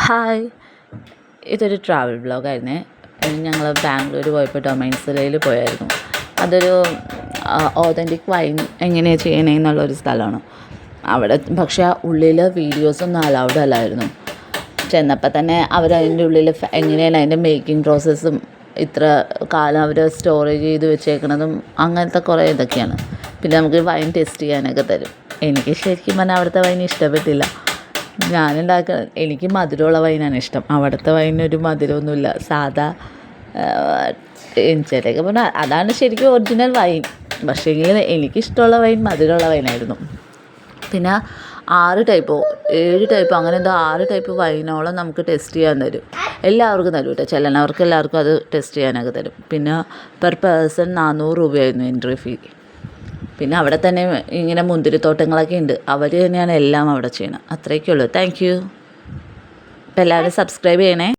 Hi, ഇതൊരു travel വ്ളോഗായിരുന്നേ. ഞങ്ങൾ ബാംഗ്ലൂർ പോയപ്പോൾ ഡൊമൈൻസിലയിൽ പോയായിരുന്നു. അതൊരു ഓതൻറ്റിക് വൈൻ എങ്ങനെയാണ് ചെയ്യണേന്നുള്ളൊരു സ്ഥലമാണ്. അവിടെ പക്ഷേ ഉള്ളിൽ വീഡിയോസൊന്നും അലൗഡ് അല്ലായിരുന്നു. ചെന്നപ്പോൾ തന്നെ അവരതിൻ്റെ ഉള്ളിൽ എങ്ങനെയാണ് അതിൻ്റെ മേക്കിംഗ് പ്രോസസ്സും ഇത്ര കാലം അവർ സ്റ്റോറേജ് ചെയ്ത് വെച്ചേക്കണതും അങ്ങനത്തെ കുറേ ഇതൊക്കെയാണ്. പിന്നെ നമുക്ക് വൈൻ ടെസ്റ്റ് ചെയ്യാനൊക്കെ തരും. എനിക്ക് ശരിക്കും പറഞ്ഞാൽ അവിടുത്തെ വൈൻ ഇഷ്ടപ്പെട്ടില്ല. എനിക്ക് മധുരമുള്ള വൈനാണ് ഇഷ്ടം. അവിടുത്തെ വൈനൊരു മധുരമൊന്നുമില്ല, സാധാ ചിലതൊക്കെ പറഞ്ഞാൽ അതാണ് ശരിക്കും ഒറിജിനൽ വൈൻ. പക്ഷേങ്കിൽ എനിക്കിഷ്ടമുള്ള വൈൻ മധുരമുള്ള വൈനായിരുന്നു. പിന്നെ 7 ടൈപ്പോ അങ്ങനെ എന്തോ 6 ടൈപ്പ് വൈനോളം നമുക്ക് ടെസ്റ്റ് ചെയ്യാൻ തരും. എല്ലാവർക്കും തരും കേട്ടോ, ചിലവർക്ക് എല്ലാവർക്കും അത് ടെസ്റ്റ് ചെയ്യാനൊക്കെ തരും. പിന്നെ പെർ പേഴ്സൺ 400 രൂപയായിരുന്നു എൻട്രി ഫീ. പിന്നെ അവിടെ തന്നെ ഇങ്ങനെ മുന്തിരിത്തോട്ടങ്ങളൊക്കെ ഉണ്ട്. അവർ തന്നെയാണ് എല്ലാം അവിടെ ചെയ്യണം. അത്രയൊക്കെ ഉള്ളൂ. Thank you. അപ്പോൾ എല്ലാവരും സബ്സ്ക്രൈബ് ചെയ്യണേ.